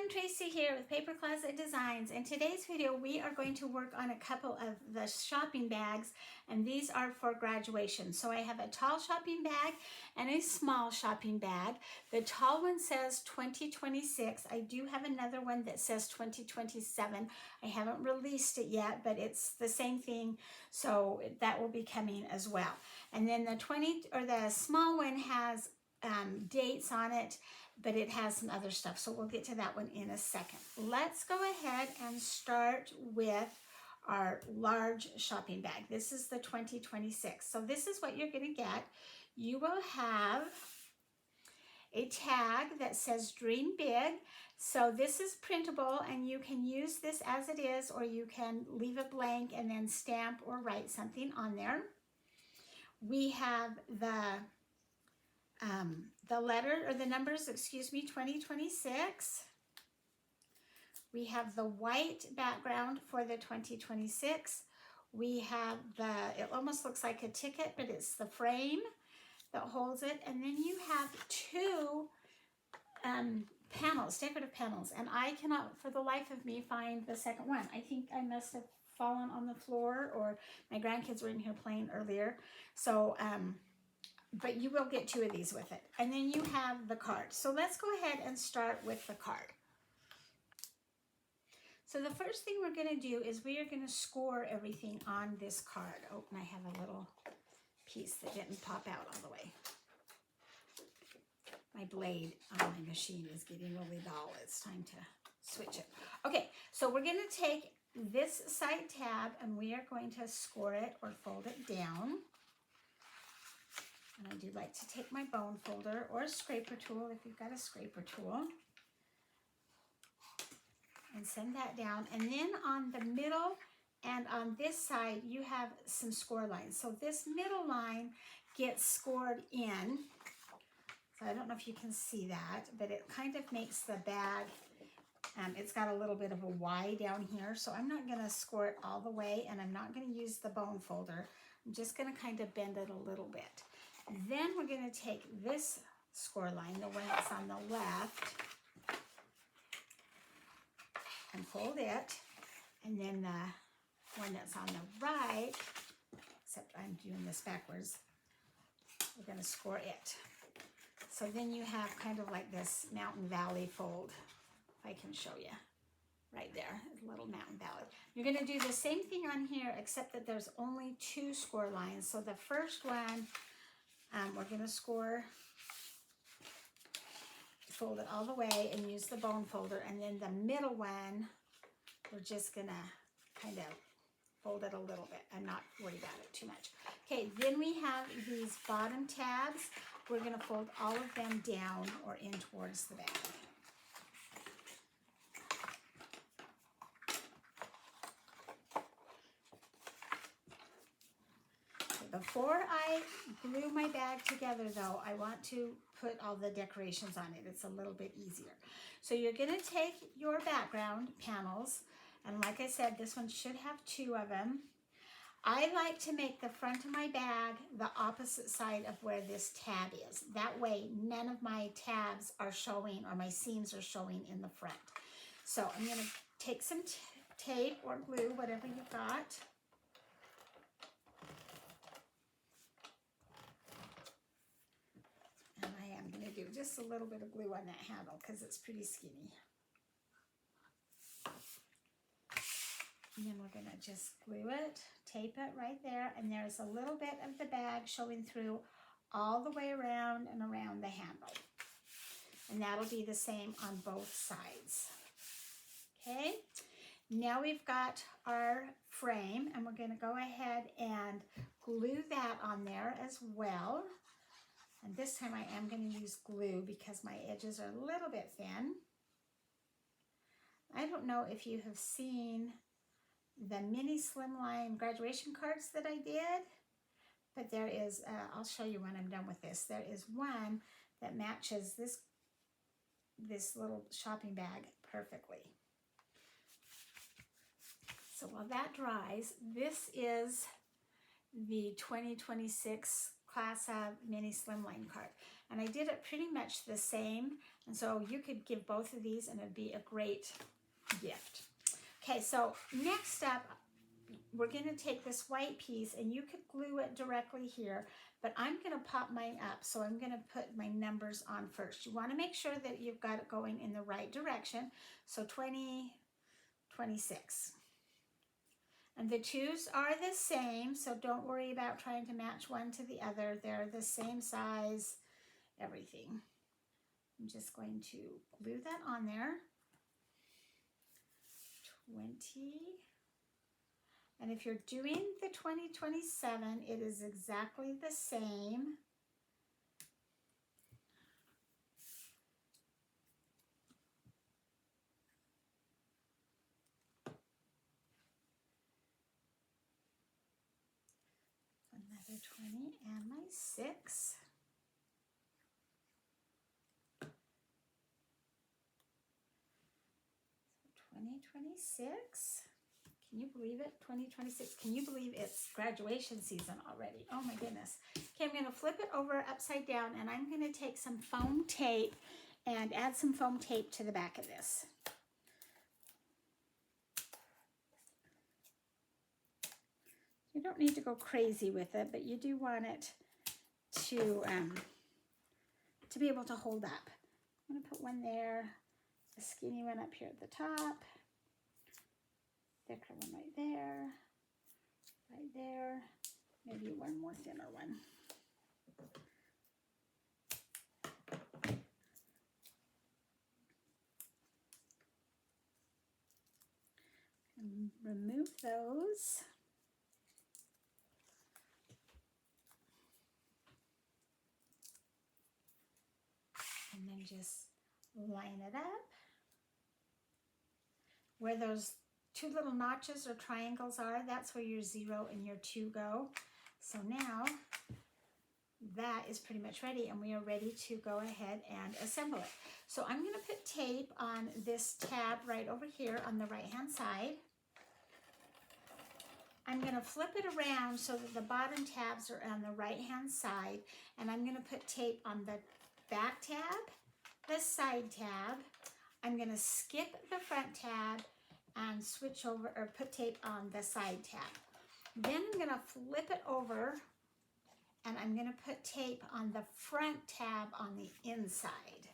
Tracy here with Paper Closet Designs. In today's video, we are going to work on a couple of the shopping bags, and these are for graduation. So I have a tall shopping bag and a small shopping bag. The tall one says 2026. I do have another one that says 2027. I haven't released it yet, but it's the same thing, so that will be coming as well. And then the small one has dates on it, but it has some other stuff, so we'll get to that one in a second. Let's go ahead and start with our large shopping bag. This is the 2026. So this is what you're going to get. You will have a tag that says Dream Big. So this is printable, and you can use this as it is, or you can leave it blank and then stamp or write something on there. We have the letter, or the numbers, 2026. We have the white background for the 2026. We have it almost looks like a ticket, but it's the frame that holds it. And then you have two panels, decorative panels. And I cannot, for the life of me, find the second one. I think I must have fallen on the floor, or my grandkids were in here playing earlier. So, but you will get two of these with it. And then you have the card. So let's go ahead and start with the card. So the first thing we're going to do is we are going to score everything on this card. Oh, and I have a little piece that didn't pop out all the way. My blade on my machine is getting really dull. It's time to switch it. Okay, so we're going to take this side tab and we are going to score it or fold it down. And I do like to take my bone folder or a scraper tool, if you've got a scraper tool, and send that down. And then on the middle and on this side, you have some score lines. So this middle line gets scored in. So I don't know if you can see that, but it kind of makes the bag, it's got a little bit of a Y down here. So I'm not going to score it all the way, and I'm not going to use the bone folder. I'm just going to kind of bend it a little bit. Then we're going to take this score line, the one that's on the left, and fold it. And then the one that's on the right, except I'm doing this backwards, we're going to score it. So then you have kind of like this mountain valley fold, if I can show you. Right there, a little mountain valley. You're going to do the same thing on here, except that there's only two score lines. So the first one, we're going to score, fold it all the way and use the bone folder. And then the middle one, we're just going to kind of fold it a little bit and not worry about it too much. Okay, then we have these bottom tabs. We're going to fold all of them down or in towards the bag. Before I glue my bag together, though, I want to put all the decorations on it. It's a little bit easier. So you're going to take your background panels, and like I said, this one should have two of them. I like to make the front of my bag the opposite side of where this tab is. That way, none of my tabs are showing, or my seams are showing in the front. So I'm going to take some tape or glue, whatever you've got. Do just a little bit of glue on that handle because it's pretty skinny. And then we're going to just glue it, tape it right there, and there's a little bit of the bag showing through all the way around and around the handle. And that'll be the same on both sides. Okay, now we've got our frame, and we're going to go ahead and glue that on there as well. And this time I am going to use glue because my edges are a little bit thin. I don't know if you have seen the mini slimline graduation cards that I did, but there is, I'll show you when I'm done with this. There is one that matches this little shopping bag perfectly. So while that dries, this is the 2026 Paperclass mini slimline card. And I did it pretty much the same. And so you could give both of these and it'd be a great gift. Okay, so next up, we're going to take this white piece and you could glue it directly here, but I'm going to pop mine up. So I'm going to put my numbers on first. You want to make sure that you've got it going in the right direction. So 20, 26. And the twos are the same, so don't worry about trying to match one to the other. They're the same size, everything. I'm just going to glue that on there. 20. And if you're doing the 2027, it is exactly the same. Another 20 and my 6. So 2026. Can you believe it? 2026. Can you believe it's graduation season already? Oh my goodness. Okay, I'm going to flip it over upside down and I'm going to take some foam tape and add some foam tape to the back of this. You don't need to go crazy with it, but you do want it to be able to hold up. I'm going to put one there, a skinny one up here at the top, thicker one right there, maybe one more thinner one. And remove those. And then just line it up. Where those two little notches or triangles are, that's where your 0 and your 2 go. So now that is pretty much ready and we are ready to go ahead and assemble it. So I'm going to put tape on this tab right over here on the right hand side. I'm going to flip it around so that the bottom tabs are on the right hand side, and I'm going to put tape on the back tab, the side tab. I'm going to skip the front tab and switch over or put tape on the side tab. Then I'm going to flip it over and I'm going to put tape on the front tab on the inside.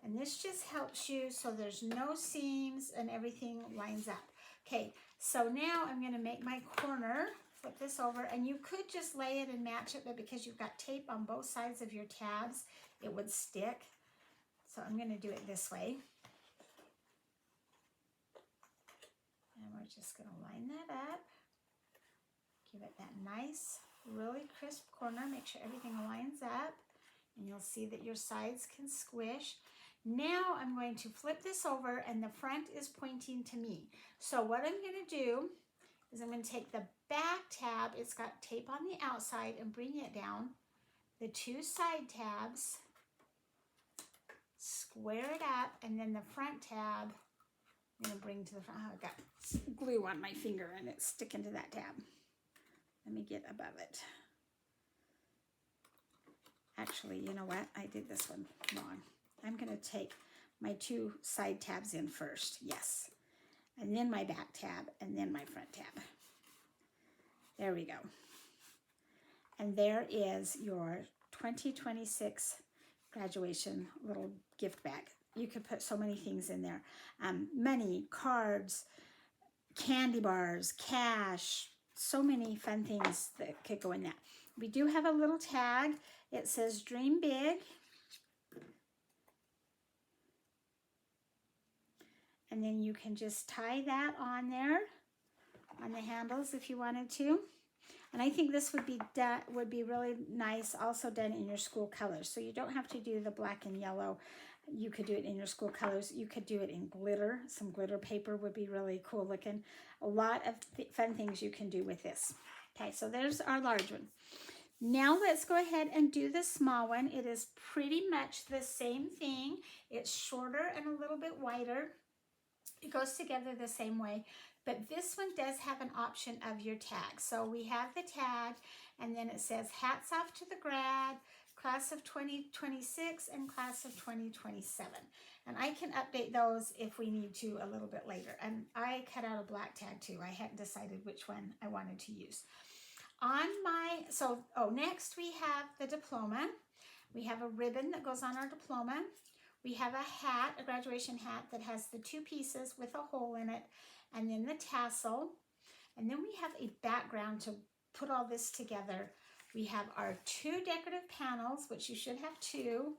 And this just helps you so there's no seams and everything lines up. Okay, so now I'm going to make my corner, flip this over, and you could just lay it and match it, but because you've got tape on both sides of your tabs, it would stick. So I'm going to do it this way. And we're just going to line that up. Give it that nice, really crisp corner. Make sure everything lines up. And you'll see that your sides can squish. Now I'm going to flip this over and the front is pointing to me. So what I'm going to do is I'm going to take the back tab, it's got tape on the outside, and bring it down. The two side tabs, square it up, and then the front tab I'm going to bring to the front. Oh, I've got glue on my finger and it's sticking to that tab. Let me get above it. Actually, you know what? I did this one wrong. I'm going to take my two side tabs in first. Yes. And then my back tab and then my front tab. There we go. And there is your 2026 graduation little gift bag. You could put so many things in there. Money, cards, candy bars, cash, so many fun things that could go in that. We do have a little tag. It says Dream Big. And then you can just tie that on there, on the handles if you wanted to. And I think this would be really nice also done in your school colors. So you don't have to do the black and yellow. You could do it in your school colors. You could do it in glitter. Some glitter paper would be really cool looking. A lot of fun things you can do with this. Okay, so there's our large one. Now let's go ahead and do the small one. It is pretty much the same thing. It's shorter and a little bit wider. It goes together the same way, but this one does have an option of your tag. So we have the tag, and then it says hats off to the grad, class of 2026 and class of 2027. And I can update those if we need to a little bit later. And I cut out a black tag too. I hadn't decided which one I wanted to use. Next we have the diploma. We have a ribbon that goes on our diploma. We have a hat, a graduation hat that has the two pieces with a hole in it, and then the tassel. And then we have a background to put all this together. We have our two decorative panels, which you should have two,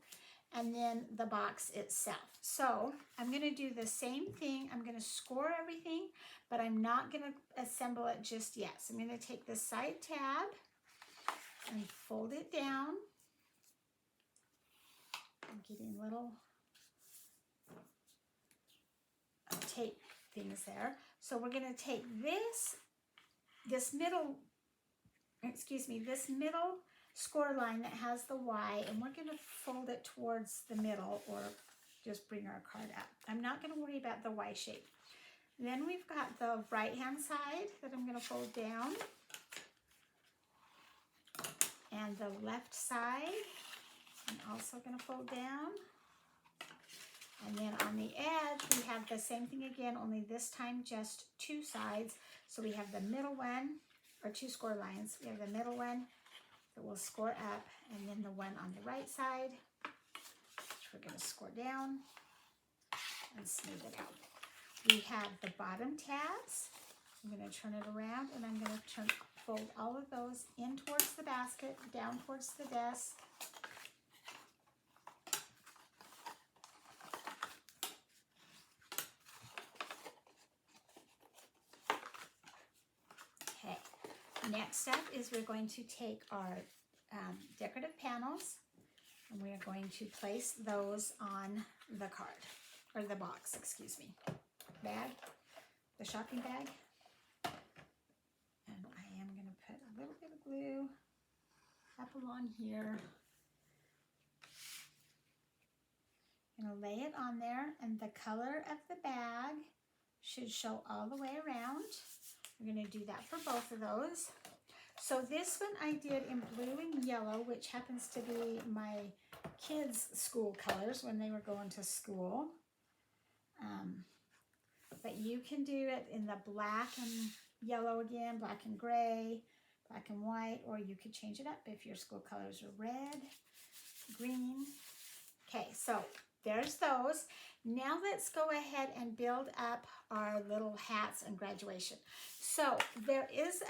and then the box itself. So I'm going to do the same thing. I'm going to score everything, but I'm not going to assemble it just yet. So I'm going to take the side tab and fold it down. I'm getting little tape things there. So we're going to take this middle score line that has the Y, and we're going to fold it towards the middle, or just bring our card up. I'm not going to worry about the Y shape. Then we've got the right hand side that I'm going to fold down, and the left side I'm also going to fold down. And then on the edge, we have the same thing again, only this time just two sides. So we have the middle one, or two score lines. We have the middle one that will score up, and then the one on the right side, which we're going to score down and smooth it out. We have the bottom tabs. I'm going to turn it around, and I'm going to fold all of those in towards the basket, down towards the desk. Next up is we're going to take our decorative panels, and we are going to place those on the card, or the box, excuse me, bag, the shopping bag. And I am going to put a little bit of glue up along here. I'm going to lay it on there, and the color of the bag should show all the way around. We're going to do that for both of those. So this one I did in blue and yellow, which happens to be my kids' school colors when they were going to school. But you can do it in the black and yellow again, black and gray, black and white, or you could change it up if your school colors are red, green. Okay, so there's those. Now let's go ahead and build up our little hats and graduation. So there is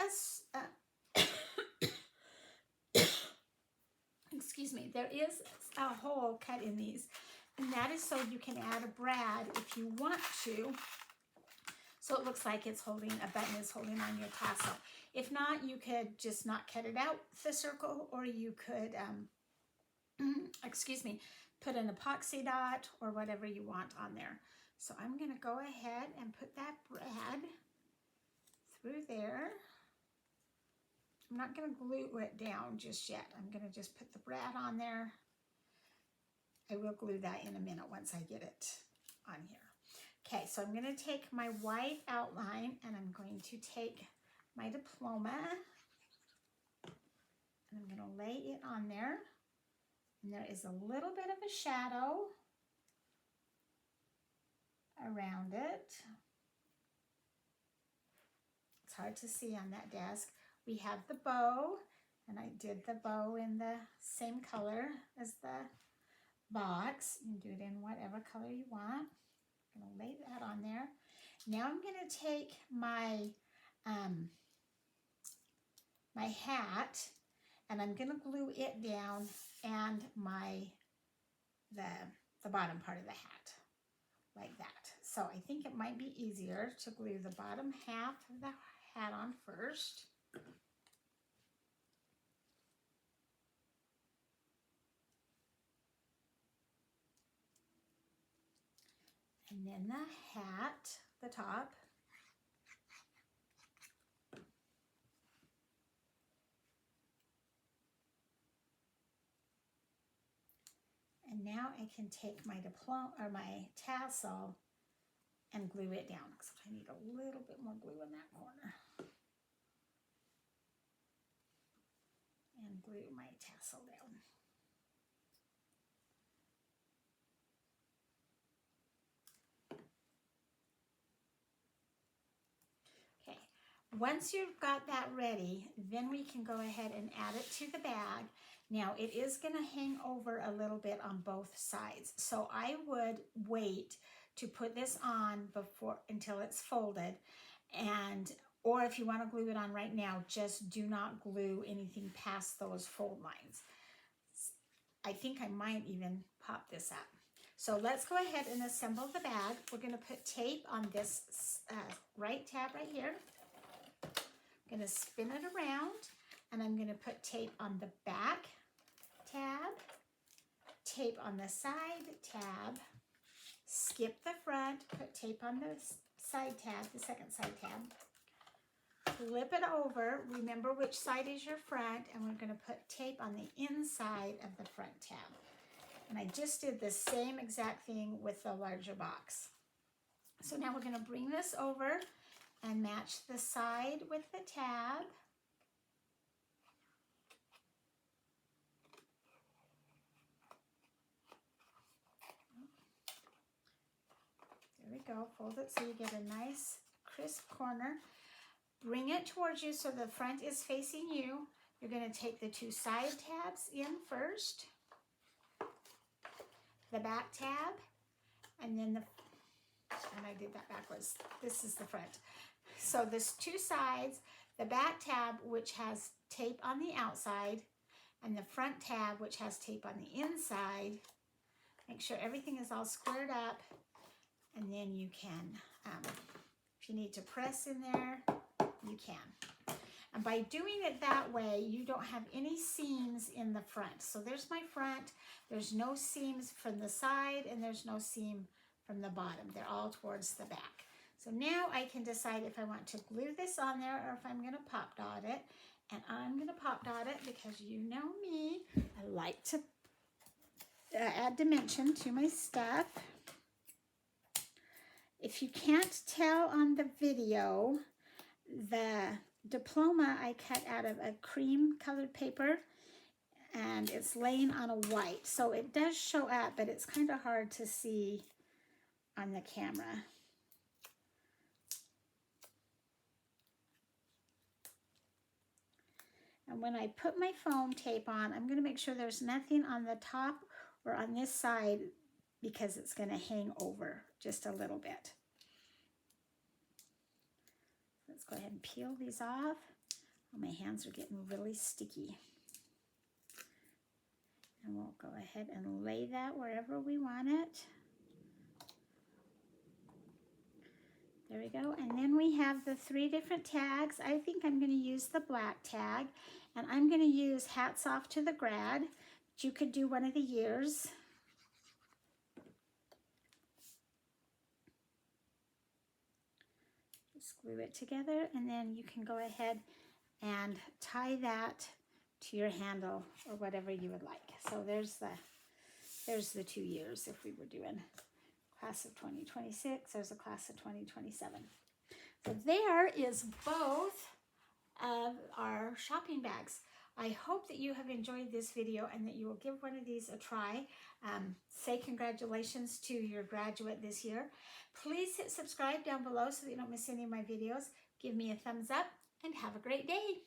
there is a hole cut in these, and that is so you can add a brad if you want to. So it looks like it's holding, a button is holding on your tassel. If not, you could just not cut it out, the circle, or you could, put an epoxy dot or whatever you want on there. So I'm going to go ahead and put that brad through there. I'm not going to glue it down just yet. I'm going to just put the brad on there. I will glue that in a minute once I get it on here. Okay, so I'm going to take my white outline, and I'm going to take my diploma, and I'm going to lay it on there. And there is a little bit of a shadow around it. It's hard to see on that desk. We have the bow, and I did the bow in the same color as the box. You can do it in whatever color you want. I'm going to lay that on there. Now I'm going to take my my hat, and I'm going to glue it down, and the bottom part of the hat, like that. So I think it might be easier to glue the bottom half of the hat on first. And then the hat, the top. And now I can take my diploma, or my tassel, and glue it down. So I need a little bit more glue in that corner. And glue my tassel down. Okay, once you've got that ready, then we can go ahead and add it to the bag. Now it is going to hang over a little bit on both sides, so I would wait to put this on until it's folded, or if you want to glue it on right now, just do not glue anything past those fold lines. I think I might even pop this up. So let's go ahead and assemble the bag. We're going to put tape on this right tab right here. I'm going to spin it around, and I'm going to put tape on the back tab, tape on the side tab, skip the front, put tape on the side tab, the second side tab, flip it over, remember which side is your front, and we're going to put tape on the inside of the front tab. And I just did the same exact thing with the larger box. So now we're going to bring this over and match the side with the tab. There we go, fold it so you get a nice crisp corner. Bring it towards you so the front is facing you. You're going to take the two side tabs in first, the back tab, and then and I did that backwards. This is the front. So there's two sides, the back tab, which has tape on the outside, and the front tab, which has tape on the inside. Make sure everything is all squared up, and then you can, if you need to press in there, you can. And by doing it that way, you don't have any seams in the front. So there's my front. There's no seams from the side, and there's no seam from the bottom. They're all towards the back. So now I can decide if I want to glue this on there or if I'm going to pop dot it. And I'm going to pop dot it because you know me. I like to add dimension to my stuff. If you can't tell on the video, the diploma I cut out of a cream colored paper, and it's laying on a white. So it does show up, but it's kind of hard to see on the camera. And when I put my foam tape on, I'm going to make sure there's nothing on the top or on this side because it's going to hang over just a little bit. Let's go ahead and peel these off. Oh, my hands are getting really sticky. And we'll go ahead and lay that wherever we want it. There we go. And then we have the 3 different tags. I think I'm going to use the black tag. And I'm going to use hats off to the grad. But you could do one of the years. Just glue it together, and then you can go ahead and tie that to your handle or whatever you would like. So there's the 2 years if we were doing class of 2026. There's a class of 2027. So there is both of our shopping bags. I hope that you have enjoyed this video and that you will give one of these a try. Say congratulations to your graduate this year. Please hit subscribe down below so that you don't miss any of my videos. Give me a thumbs up and have a great day.